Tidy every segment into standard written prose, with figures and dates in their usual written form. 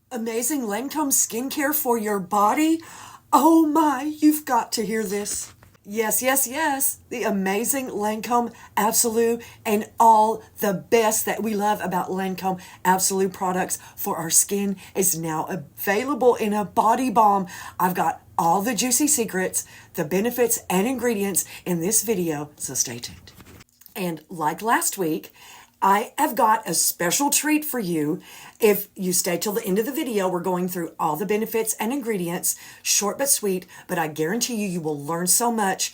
Amazing Lancome skincare for your body? Oh my, you've got to hear this. Yes, yes, yes. The amazing Lancome Absolue and all the best that we love about Lancome Absolue products for our skin is now available in a body balm. I've got all the juicy secrets, the benefits, and ingredients in this video, so stay tuned. And like last week, I have got a special treat for you. If you stay till the end of the video, we're going through all the benefits and ingredients, short but sweet, but I guarantee you will learn so much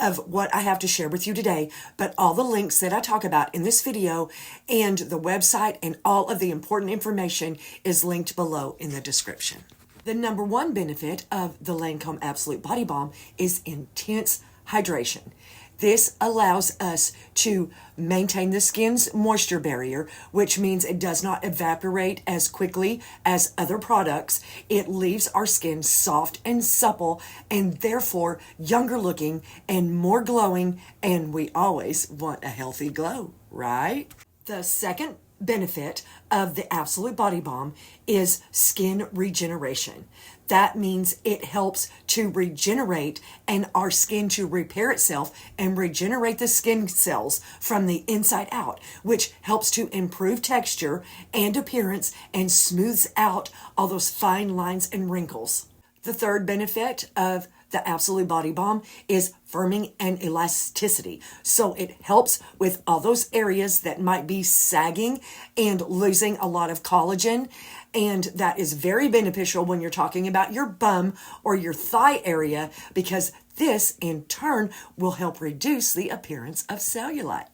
of what I have to share with you today. But all the links that I talk about in this video and the website and all of the important information is linked below in the description. The number one benefit of the Lancome Absolute Body Balm is intense hydration. This allows us to maintain the skin's moisture barrier, which means it does not evaporate as quickly as other products. It leaves our skin soft and supple and therefore younger looking and more glowing, and we always want a healthy glow, right? The second benefit of the Absolute Body Balm is skin regeneration. That means it helps to regenerate and our skin to repair itself and regenerate the skin cells from the inside out, which helps to improve texture and appearance and smooths out all those fine lines and wrinkles. The third benefit of the Absolute Body Balm is firming and elasticity. So it helps with all those areas that might be sagging and losing a lot of collagen. And that is very beneficial when you're talking about your bum or your thigh area, because this in turn will help reduce the appearance of cellulite.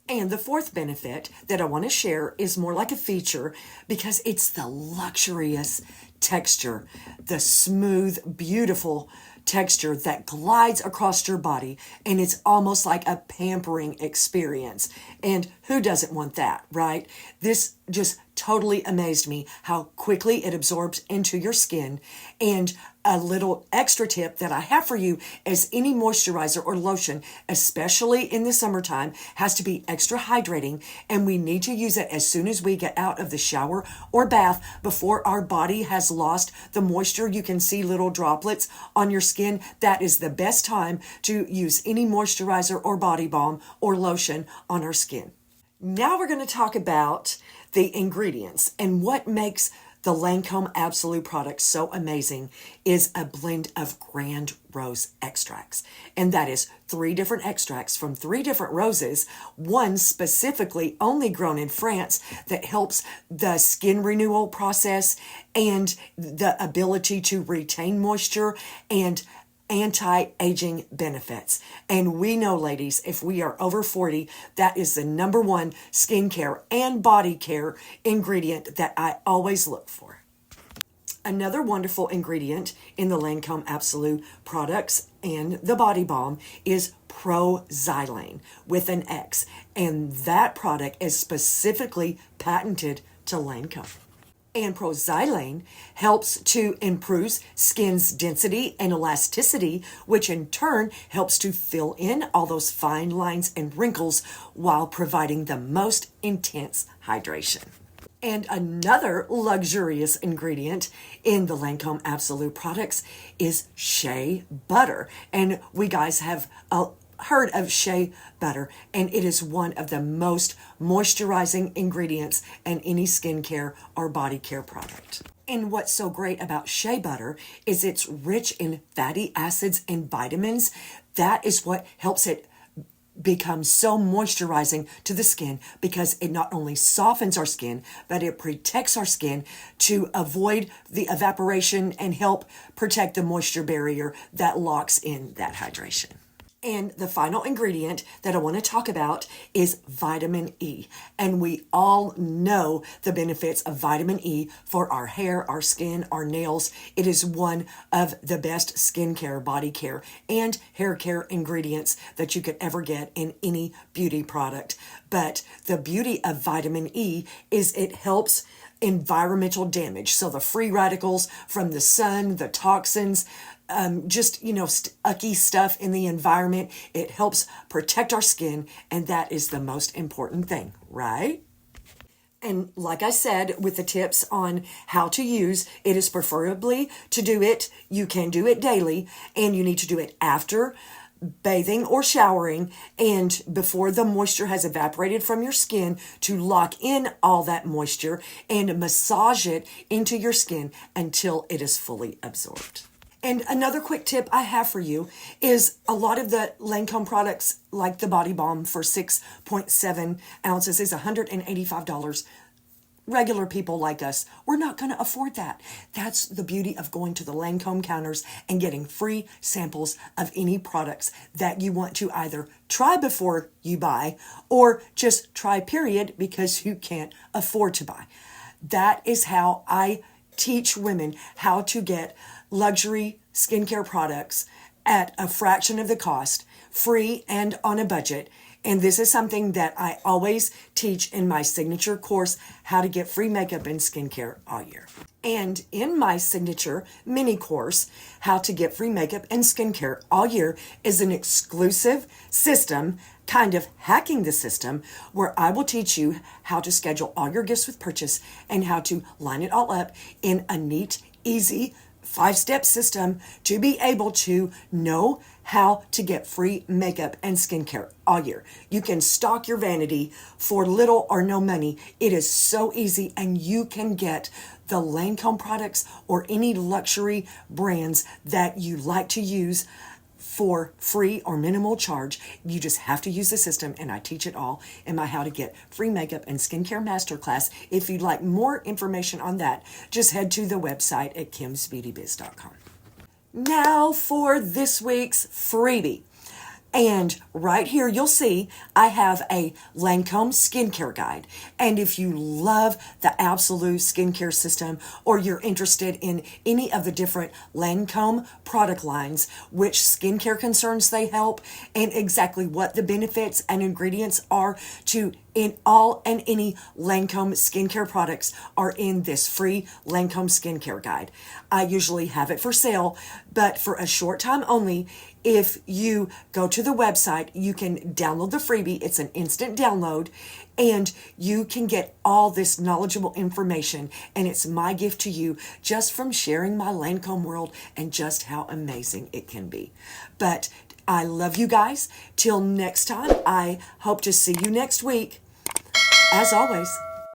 And the fourth benefit that I want to share is more like a feature because it's the luxurious texture, the smooth, beautiful texture that glides across your body, and it's almost like a pampering experience. And who doesn't want that, right? This just totally amazed me how quickly it absorbs into your skin. And a little extra tip that I have for you is any moisturizer or lotion, especially in the summertime, has to be extra hydrating, and we need to use it as soon as we get out of the shower or bath before our body has lost the moisture. You can see little droplets on your skin. That is the best time to use any moisturizer or body balm or lotion on our skin. Now we're going to talk about the ingredients, and what makes the Lancome Absolute product so amazing is a blend of grand rose extracts. And that is 3 different extracts from 3 different roses, one specifically only grown in France that helps the skin renewal process and the ability to retain moisture and anti-aging benefits. And we know, ladies, if we are over 40, that is the number one skincare and body care ingredient that I always look for. Another wonderful ingredient in the Lancome Absolute products and the body balm is Pro-Xylane with an X. And that product is specifically patented to Lancome. And Pro-Xylane helps to improve skin's density and elasticity, which in turn helps to fill in all those fine lines and wrinkles while providing the most intense hydration. And another luxurious ingredient in the Lancome Absolute products is shea butter. And we guys have heard of shea butter, and it is one of the most moisturizing ingredients in any skincare or body care product. And what's so great about shea butter is it's rich in fatty acids and vitamins. That is what helps it become so moisturizing to the skin, because it not only softens our skin, but it protects our skin to avoid the evaporation and help protect the moisture barrier that locks in that hydration. And the final ingredient that I want to talk about is vitamin E. And we all know the benefits of vitamin E for our hair, our skin, our nails. It is one of the best skincare, body care, and hair care ingredients that you could ever get in any beauty product. But the beauty of vitamin E is it helps environmental damage. So the free radicals from the sun, the toxins, icky stuff in the environment. It helps protect our skin, and that is the most important thing, right? And like I said, with the tips on how to use, it is preferably to do it, you can do it daily, and you need to do it after bathing or showering and before the moisture has evaporated from your skin, to lock in all that moisture and massage it into your skin until it is fully absorbed. And another quick tip I have for you is a lot of the Lancome products, like the body balm for 6.7 ounces, is $185. Regular people like us, we're not going to afford that. That's the beauty of going to the Lancome counters and getting free samples of any products that you want to either try before you buy or just try, period, because you can't afford to buy. That is how I teach women how to get luxury skincare products at a fraction of the cost, free and on a budget. And this is something that I always teach in my signature course, How to Get Free Makeup and Skincare All Year. And in my signature mini course, How to Get Free Makeup and Skincare All Year, is an exclusive system, kind of hacking the system, where I will teach you how to schedule all your gifts with purchase and how to line it all up in a neat, easy 5-step system to be able to know how to get free makeup and skincare all year. You can stock your vanity for little or no money. It is so easy, and you can get the Lancome products or any luxury brands that you like to use for free or minimal charge. You just have to use the system, and I teach it all in my How to Get Free Makeup and Skincare Masterclass. If you'd like more information on that, just head to the website at kimsbeautybiz.com. Now for this week's freebie. And right here, you'll see I have a Lancome skincare guide. And if you love the Absolute skincare system, or you're interested in any of the different Lancome product lines, which skincare concerns they help, and exactly what the benefits and ingredients are to in all and any Lancome skincare products, are in this free Lancome skincare guide. I usually have it for sale, but for a short time only, if you go to the website, you can download the freebie. It's an instant download, and you can get all this knowledgeable information. And it's my gift to you, just from sharing my Lancome world and just how amazing it can be. But I love you guys. Till next time, I hope to see you next week. As always,